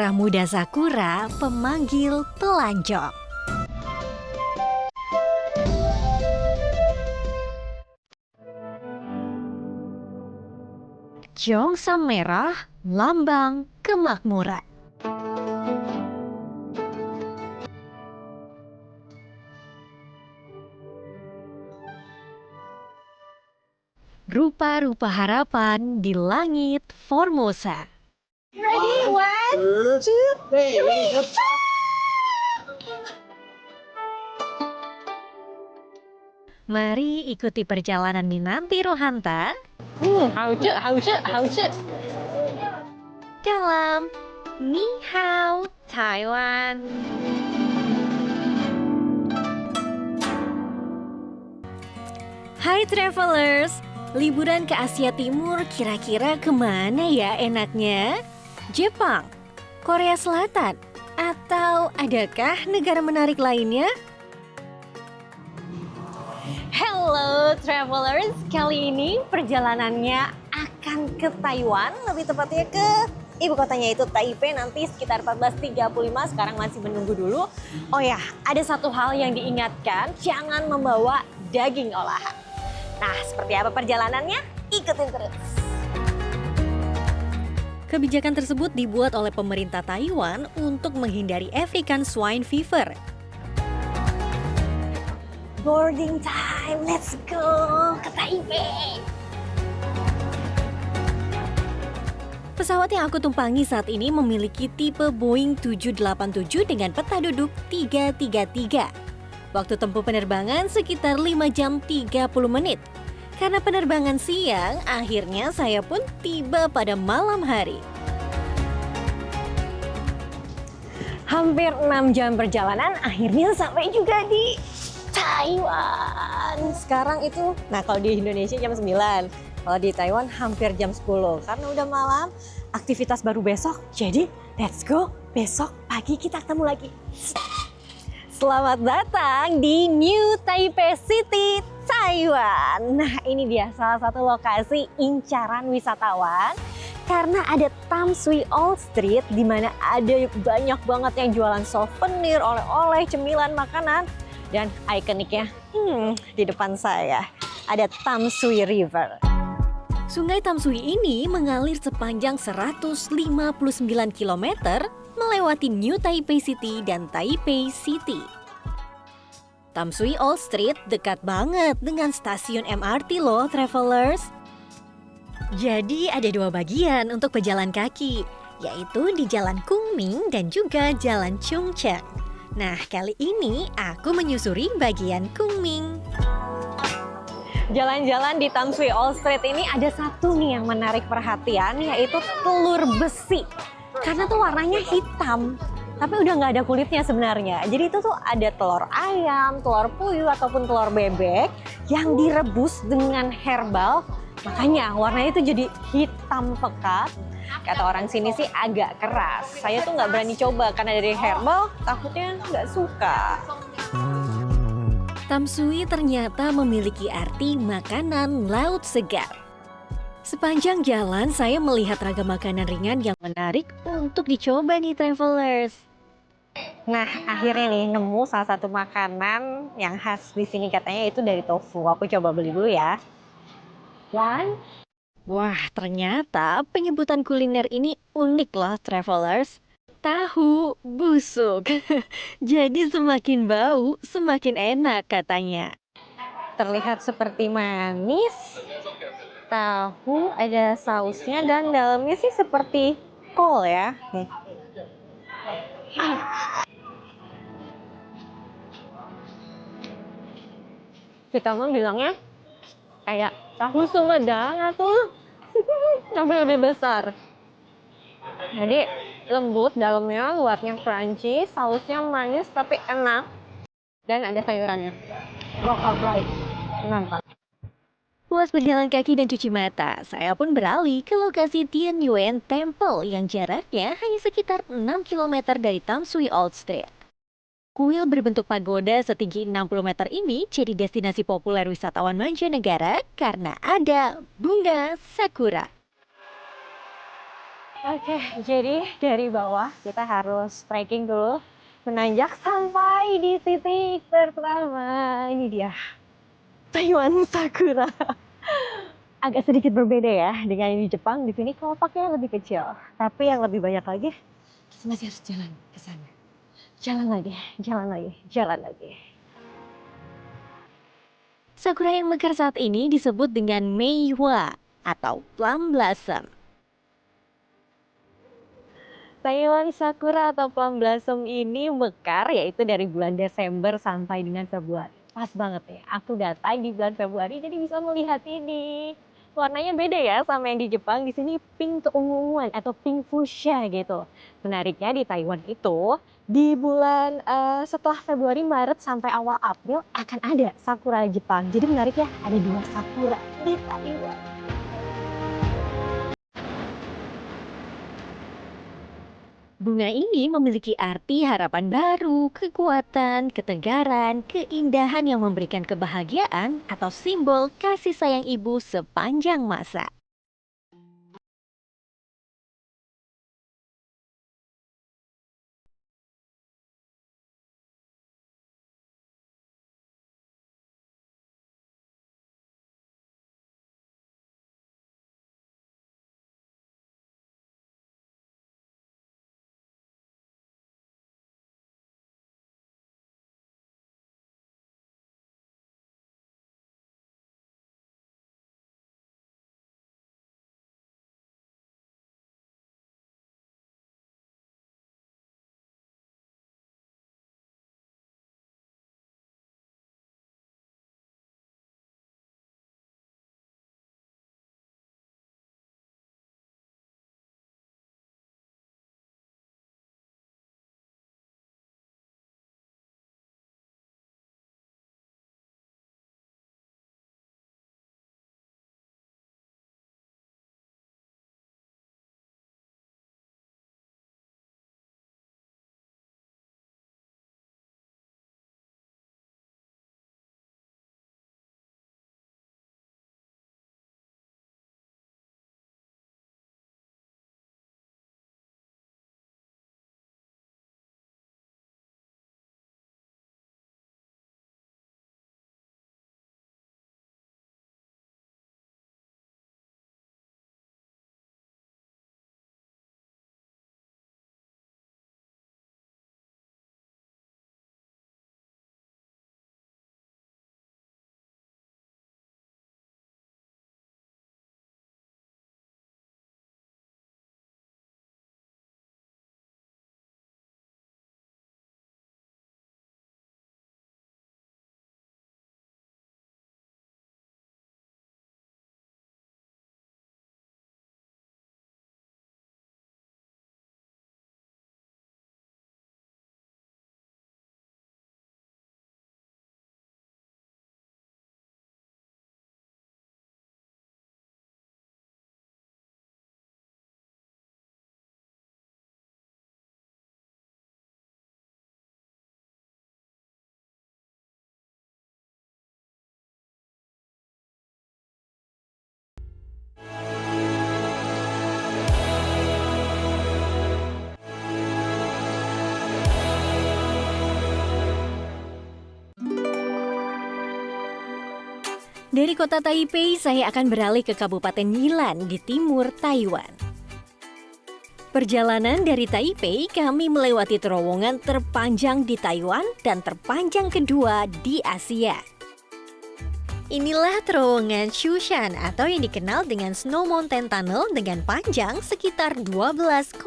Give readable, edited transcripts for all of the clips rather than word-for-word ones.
Merah muda sakura pemanggil telanjang. Gyeongsam merah, lambang kemakmuran. Rupa-rupa harapan di langit Formosa. Ready? One, two, three. Mari ikuti perjalanan Minanti Rohanta How's it? dalam Ni Hao Taiwan. Hai travelers, liburan ke Asia Timur kira-kira kemana ya enaknya? Jepang, Korea Selatan, atau adakah negara menarik lainnya? Hello travelers, kali ini perjalanannya akan ke Taiwan, lebih tepatnya ke ibu kotanya itu Taipei, nanti sekitar 14.35, sekarang masih menunggu dulu. Oh ya, ada satu hal yang diingatkan, jangan membawa daging olahan. Nah, seperti apa perjalanannya? Ikutin terus. Kebijakan tersebut dibuat oleh pemerintah Taiwan untuk menghindari African Swine Fever. Boarding time, let's go ke Taipei. Pesawat yang aku tumpangi saat ini memiliki tipe Boeing 787 dengan peta duduk 333. Waktu tempuh penerbangan sekitar 5 jam 30 menit. Karena penerbangan siang, akhirnya saya pun tiba pada malam hari. Hampir 6 jam perjalanan, akhirnya sampai juga di Taiwan. Sekarang itu, nah kalau di Indonesia jam 9, kalau di Taiwan hampir jam 10. Karena udah malam, aktivitas baru besok, jadi let's go, besok pagi kita ketemu lagi. Selamat datang di New Taipei City, Taiwan. Nah, ini dia salah satu lokasi incaran wisatawan karena ada Tam Sui Old Street di mana ada banyak banget yang jualan souvenir, oleh-oleh, cemilan, makanan, dan ikoniknya di depan saya ada Tam Sui River. Sungai Tam Sui ini mengalir sepanjang 159 km melewati New Taipei City dan Taipei City. Tam Sui Old Street dekat banget dengan stasiun MRT loh, travelers. Jadi ada dua bagian untuk pejalan kaki, yaitu di Jalan Kunming dan juga Jalan Chungcheong. Nah, kali ini aku menyusuri bagian Kunming. Jalan-jalan di Tam Sui Old Street ini ada satu nih yang menarik perhatian, yaitu telur besi. Karena tuh warnanya hitam, tapi udah nggak ada kulitnya sebenarnya. Jadi itu tuh ada telur ayam, telur puyuh, ataupun telur bebek yang direbus dengan herbal. Makanya warnanya itu jadi hitam pekat. Kata orang sini sih agak keras. Saya tuh nggak berani coba karena dari herbal, takutnya nggak suka. Tam Sui ternyata memiliki arti makanan laut segar. Sepanjang jalan saya melihat ragam makanan ringan yang menarik untuk dicoba nih travelers. Nah, akhirnya nih nemu salah satu makanan yang khas di sini, katanya itu dari tofu. Aku coba beli dulu ya. Wah, ternyata penyebutan kuliner ini unik loh travelers. Tahu busuk. Jadi semakin bau, semakin enak katanya. Terlihat seperti manis. Tahu ada sausnya dan dalamnya sih seperti kol ya. Nih. Kita mau bilangnya kayak tahu sumedang atau tapi lebih besar. Jadi lembut dalamnya, luarnya crunchy, sausnya manis tapi enak. Dan ada sayurannya. Local rice. Mantap. Puas berjalan kaki dan cuci mata, saya pun beralih ke lokasi Tianyuan Temple yang jaraknya hanya sekitar 6 km dari Tam Sui Old Street. Kuil berbentuk pagoda setinggi 60 meter ini jadi destinasi populer wisatawan mancanegara karena ada bunga sakura. Oke, jadi dari bawah kita harus trekking dulu, menanjak sampai di titik pertama. Ini dia, Taiwan Sakura. Agak sedikit berbeda ya dengan yang di Jepang. Di sini kelopaknya lebih kecil, tapi yang lebih banyak lagi kita masih harus jalan ke sana. Jalan lagi, jalan lagi, jalan lagi. Sakura yang mekar saat ini disebut dengan Meihua atau Plum Blossom. Taiwan Sakura atau Plum Blossom ini mekar yaitu dari bulan Desember sampai dengan Februari. Pas banget ya, aku datang di bulan Februari jadi bisa melihat ini. Warnanya beda ya sama yang di Jepang. Di sini pink keunguan atau pink fuchsia gitu. Menariknya di Taiwan itu di bulan setelah Februari, Maret sampai awal April akan ada Sakura Jepang. Jadi menariknya ada 2 Sakura di Taiwan. Bunga ini memiliki arti harapan baru, kekuatan, ketegaran, keindahan yang memberikan kebahagiaan atau simbol kasih sayang ibu sepanjang masa. Dari kota Taipei, saya akan beralih ke Kabupaten Yilan di timur Taiwan. Perjalanan dari Taipei, kami melewati terowongan terpanjang di Taiwan dan terpanjang kedua di Asia. Inilah terowongan Shushan atau yang dikenal dengan Snow Mountain Tunnel dengan panjang sekitar 12,9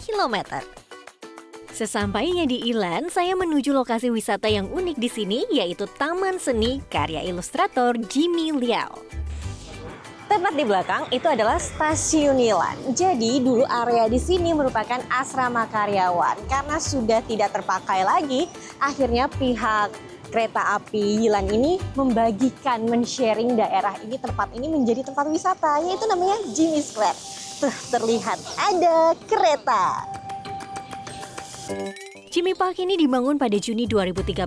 km. Sesampainya di Yilan, saya menuju lokasi wisata yang unik di sini, yaitu Taman Seni karya ilustrator Jimmy Liao. Tepat di belakang itu adalah Stasiun Yilan. Jadi dulu area di sini merupakan asrama karyawan. Karena sudah tidak terpakai lagi, akhirnya pihak kereta api Yilan ini membagikan, men-sharing daerah ini, tempat ini menjadi tempat wisata, yaitu namanya Jimmy Square. Tuh, terlihat ada kereta. Jimmy Park ini dibangun pada Juni 2013.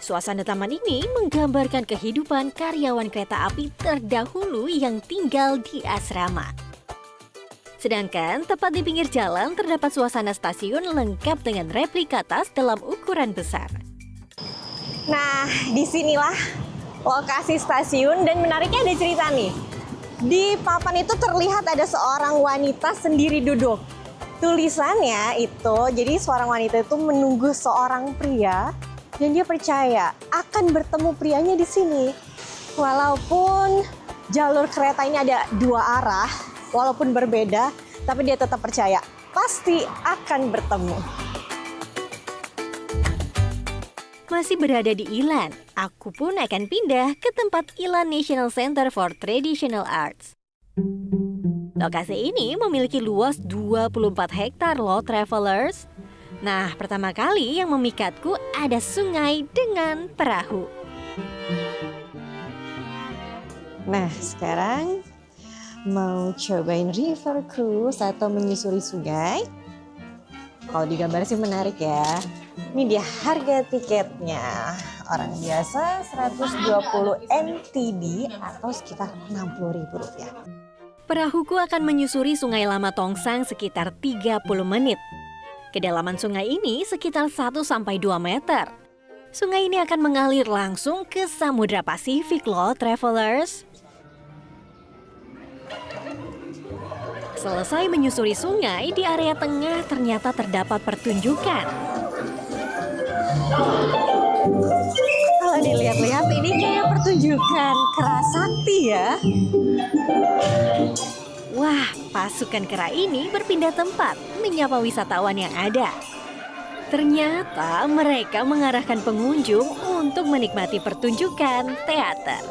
Suasana taman ini menggambarkan kehidupan karyawan kereta api terdahulu yang tinggal di asrama. Sedangkan tepat di pinggir jalan terdapat suasana stasiun lengkap dengan replika tas dalam ukuran besar. Nah, disinilah lokasi stasiun dan menariknya ada cerita nih. Di papan itu terlihat ada seorang wanita sendiri duduk. Tulisannya itu, jadi seorang wanita itu menunggu seorang pria dan dia percaya akan bertemu prianya di sini. Walaupun jalur kereta ini ada dua arah, walaupun berbeda, tapi dia tetap percaya pasti akan bertemu. Masih berada di Ilan, aku pun akan pindah ke tempat Ilan National Center for Traditional Arts. Lokasi ini memiliki luas 24 hektar loh, travelers. Nah, pertama kali yang memikatku ada sungai dengan perahu. Nah, sekarang mau cobain river cruise atau menyusuri sungai. Kalau di gambar sih menarik ya. Ini dia harga tiketnya. Orang biasa 120 NTD atau sekitar Rp60.000. Perahuku akan menyusuri Sungai Lama Tongsang sekitar 30 menit. Kedalaman sungai ini sekitar 1-2 meter. Sungai ini akan mengalir langsung ke Samudra Pasifik loh, travelers. Selesai menyusuri sungai, di area tengah ternyata terdapat pertunjukan. Kalau dilihat-lihat ini kayak pertunjukan kera sakti ya. Wah, pasukan kera ini berpindah tempat menyapa wisatawan yang ada. Ternyata mereka mengarahkan pengunjung untuk menikmati pertunjukan teater.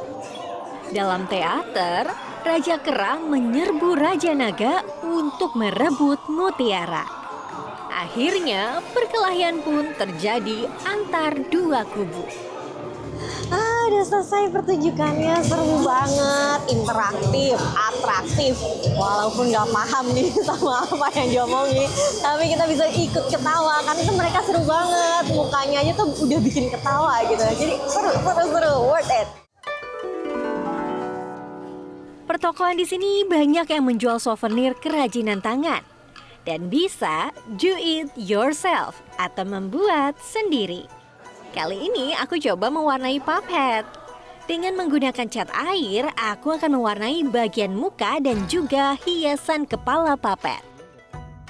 Dalam teater, Raja Kera menyerbu Raja Naga untuk merebut mutiara. Akhirnya, perkelahian pun terjadi antar dua kubu. Udah selesai pertunjukannya, seru banget, interaktif, atraktif. Walaupun nggak paham nih sama apa yang diomongin, tapi kita bisa ikut ketawa karena itu mereka seru banget. Mukanya aja tuh udah bikin ketawa gitu. Jadi seru, worth it. Pertokoan di sini banyak yang menjual souvenir kerajinan tangan dan bisa do it yourself atau membuat sendiri. Kali ini aku coba mewarnai puppet. Dengan menggunakan cat air, aku akan mewarnai bagian muka dan juga hiasan kepala puppet.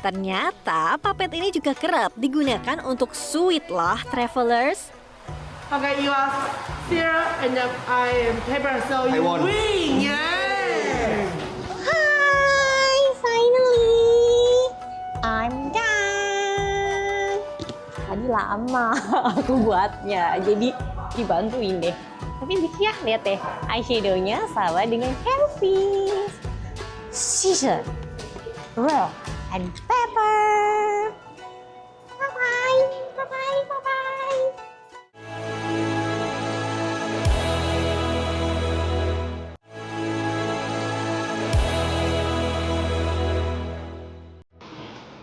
Ternyata puppet ini juga kerap digunakan untuk suit loh, travelers. Okay, you are here and I am paper, so you win. Yeah. Hi, finally, I'm done. Tadi lama aku buatnya, jadi dibantuin deh. Tapi lucu ya, lihat deh, eyeshadow-nya sama dengan Hairpiece, scissor, roll, and paper. Bye-bye, bye-bye, bye-bye.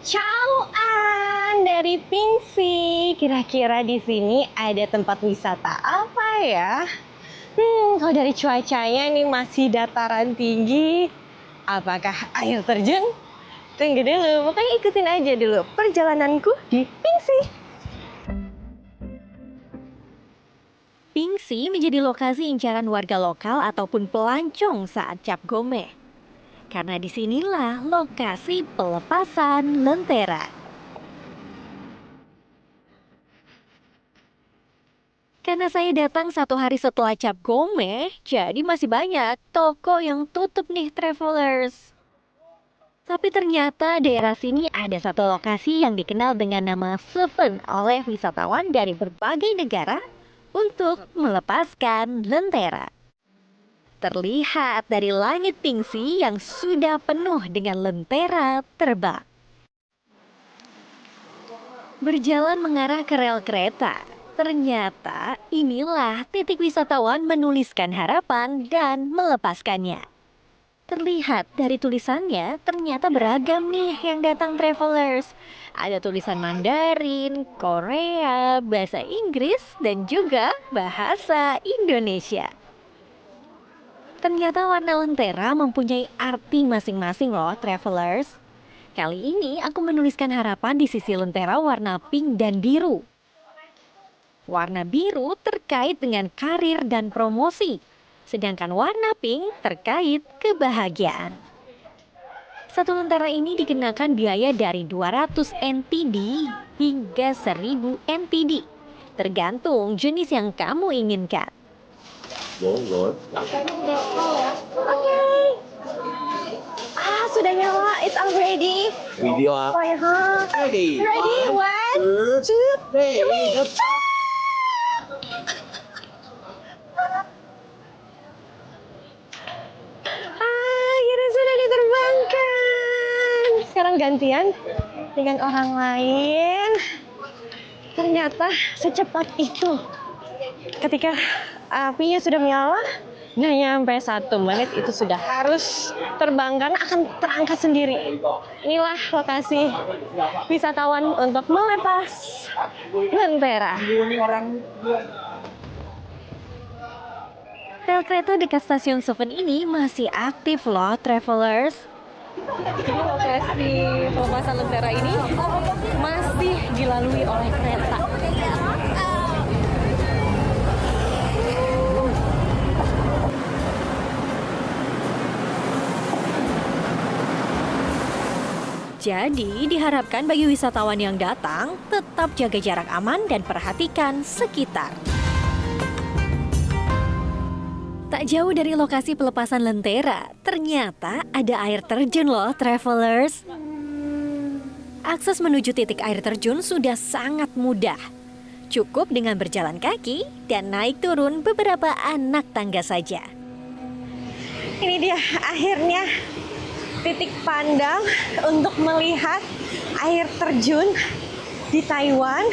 Ciao-an dari Pingsy. Kira-kira di sini ada tempat wisata apa ya? Kalau dari cuacanya nih masih dataran tinggi, apakah air terjun? Tunggu dulu, pokoknya ikutin aja dulu perjalananku di Pingsy. Pingsy menjadi lokasi incaran warga lokal ataupun pelancong saat Cap Gome. Karena disinilah lokasi pelepasan lentera. Karena saya datang 1 hari setelah Cap Gome, jadi masih banyak toko yang tutup nih, travelers. Tapi ternyata daerah sini ada satu lokasi yang dikenal dengan nama Seven oleh wisatawan dari berbagai negara untuk melepaskan lentera. Terlihat dari langit Pingsy yang sudah penuh dengan lentera terbang. Berjalan mengarah ke rel kereta, ternyata inilah titik wisatawan menuliskan harapan dan melepaskannya. Terlihat dari tulisannya, ternyata beragam nih yang datang, travelers. Ada tulisan Mandarin, Korea, bahasa Inggris, dan juga bahasa Indonesia. Ternyata warna lentera mempunyai arti masing-masing loh, travelers. Kali ini aku menuliskan harapan di sisi lentera warna pink dan biru. Warna biru terkait dengan karir dan promosi, sedangkan warna pink terkait kebahagiaan. Satu lentera ini dikenakan biaya dari 200 NTD hingga 1000 NTD, tergantung jenis yang kamu inginkan. Sudah nyala, it's already. Video up. Oh ya, Ready. ready, 1, 2, 3. Akhirnya sudah diterbangkan. Sekarang gantian dengan orang lain. Ternyata secepat itu. Ketika apinya sudah menyala, nggak nyampe 1 menit itu sudah harus terbang karena akan terangkat sendiri. Inilah lokasi wisatawan untuk melepas lentera. Rel kereta dekat stasiun Suven ini masih aktif loh, travelers. Jadi lokasi pelepasan lentera ini masih dilalui oleh kereta. Jadi diharapkan bagi wisatawan yang datang tetap jaga jarak aman dan perhatikan sekitar. Tak jauh dari lokasi pelepasan lentera, ternyata ada air terjun loh, travelers. Akses menuju titik air terjun sudah sangat mudah. Cukup dengan berjalan kaki dan naik turun beberapa anak tangga saja. Ini dia akhirnya titik pandang untuk melihat air terjun di Taiwan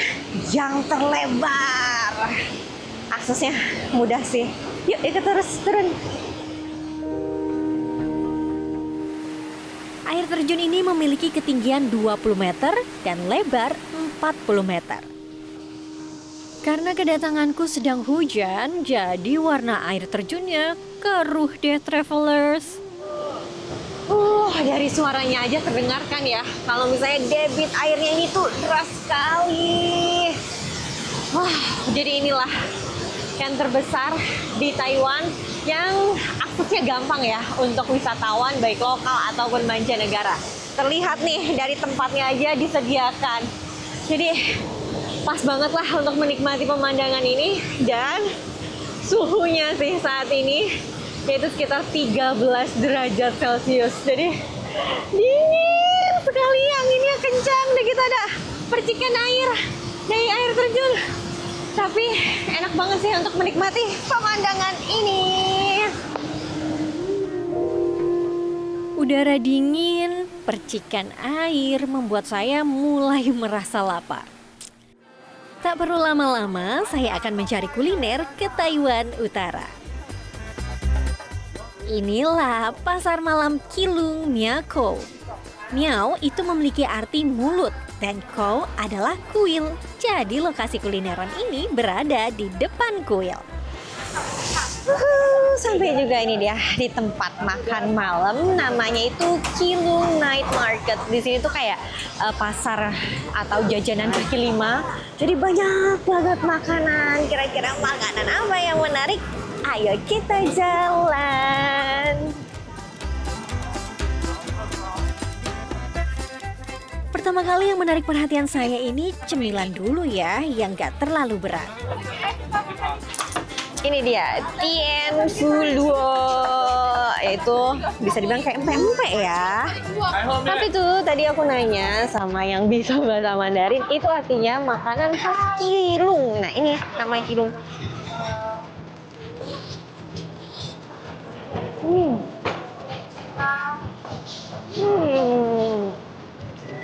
yang terlebar. Aksesnya mudah sih. Yuk ikut terus turun. Air terjun ini memiliki ketinggian 20 meter dan lebar 40 meter. Karena kedatanganku sedang hujan, jadi warna air terjunnya keruh deh, travelers. Dari suaranya aja terdengarkan ya, kalau misalnya debit airnya ini tuh deras sekali. Jadi inilah yang terbesar di Taiwan yang aksesnya gampang ya untuk wisatawan baik lokal ataupun mancanegara. Terlihat nih dari tempatnya aja disediakan. Jadi pas banget lah untuk menikmati pemandangan ini, dan suhunya sih saat ini yaitu sekitar 13 derajat Celcius. Jadi dingin sekali, anginnya kencang dan kita ada percikan air dari air terjun. Tapi enak banget sih untuk menikmati pemandangan ini. Udara dingin, percikan air membuat saya mulai merasa lapar. Tak perlu lama-lama, saya akan mencari kuliner ke Taiwan Utara. Inilah pasar malam Keelung Miao. Miao itu memiliki arti mulut dan Kou adalah kuil. Jadi lokasi kulineran ini berada di depan kuil. Sampai juga ini dia di tempat makan malam, namanya itu Keelung Night Market. Di sini tuh kayak pasar atau jajanan kaki lima. Jadi banyak banget makanan. Kira-kira makanan apa yang menarik? Ayo kita jalan. Pertama kali yang menarik perhatian saya ini cemilan dulu ya, yang gak terlalu berat. Ini dia, Tien Fu Luo. Itu bisa dibilang kayak empek-empek ya. Tapi tuh tadi aku nanya sama yang bisa bahasa Mandarin, itu artinya makanan khas Keelung. Nah ini namanya Keelung.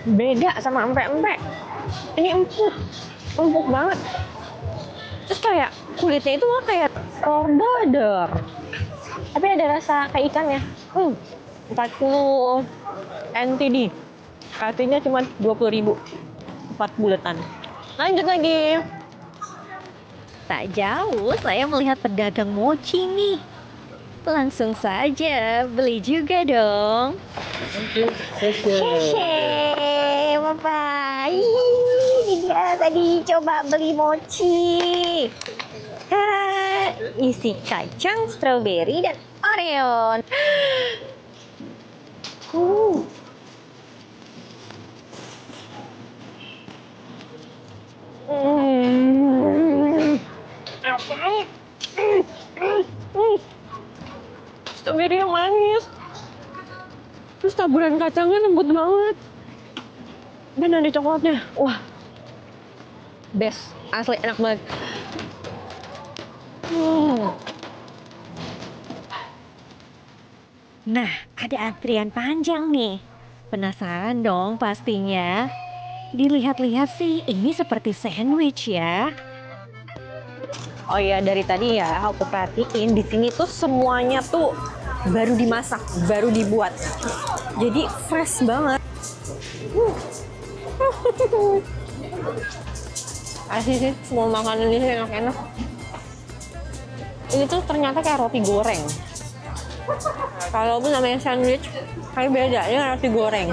Beda sama empek-empek. Ini empuk banget. Terus kayak kulitnya itu mah kayak telur dadar. Tapi ada rasa kayak ikan ya. 40 NTD. Artinya cuma 20.000. 4 bulatan. Lanjut lagi. Tak jauh saya melihat pedagang mochi nih. Langsung saja beli juga dong. Hehehe, Papa. Ini dia tadi coba beli mochi. Isi kacang, strawberry, dan Oreo. Uh. Strawberry yang manis, terus taburan kacangnya lembut banget, dan ada coklatnya. Wah, best, asli enak banget. Nah, ada antrian panjang nih. Penasaran dong pastinya. Dilihat-lihat sih, ini seperti sandwich ya. Oh iya, dari tadi ya aku perhatiin di sini tuh semuanya tuh baru dimasak, baru dibuat. Jadi fresh banget. Asli sih, semua makanan ini enak-enak. Ini tuh ternyata kayak roti goreng. Kalau pun namanya sandwich, kayak beda, ini roti goreng.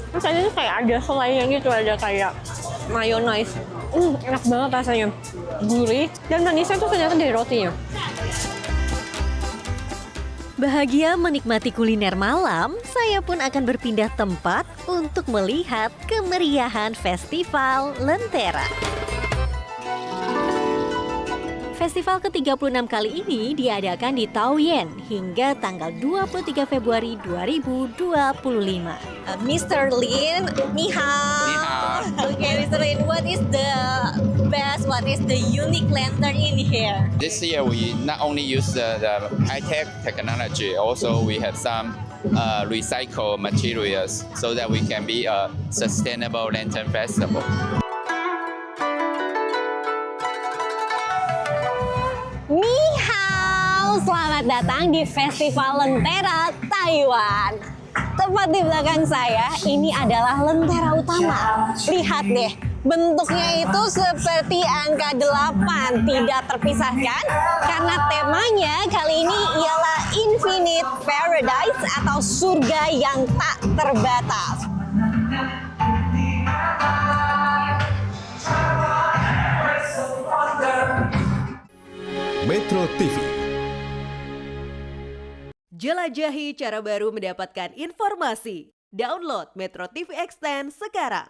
Terus tadi tuh kayak ada selainya gitu, ada kayak mayonnaise. Enak banget rasanya, gurih, dan manisnya tuh ternyata dari rotinya. Bahagia menikmati kuliner malam, saya pun akan berpindah tempat untuk melihat kemeriahan Festival Lentera. Festival ke-36 kali ini diadakan di Taoyuan hingga tanggal 23 Februari 2025. Mr. Lin, ni hao. Ni hao. Okay, Mr. Lin, what is the best, what is the unique lantern in here? This year we not only use the high-tech technology, also we have some recycled materials so that we can be a sustainable lantern festival. Ni hao, selamat datang di Festival Lentera Taiwan. Tepat di belakang saya, ini adalah lentera utama. Lihat deh, bentuknya itu seperti angka 8, tidak terpisahkan. Karena temanya kali ini ialah Infinite Paradise atau surga yang tak terbatas. Metro TV. Jelajahi cara baru mendapatkan informasi. Download Metro TV Extend sekarang.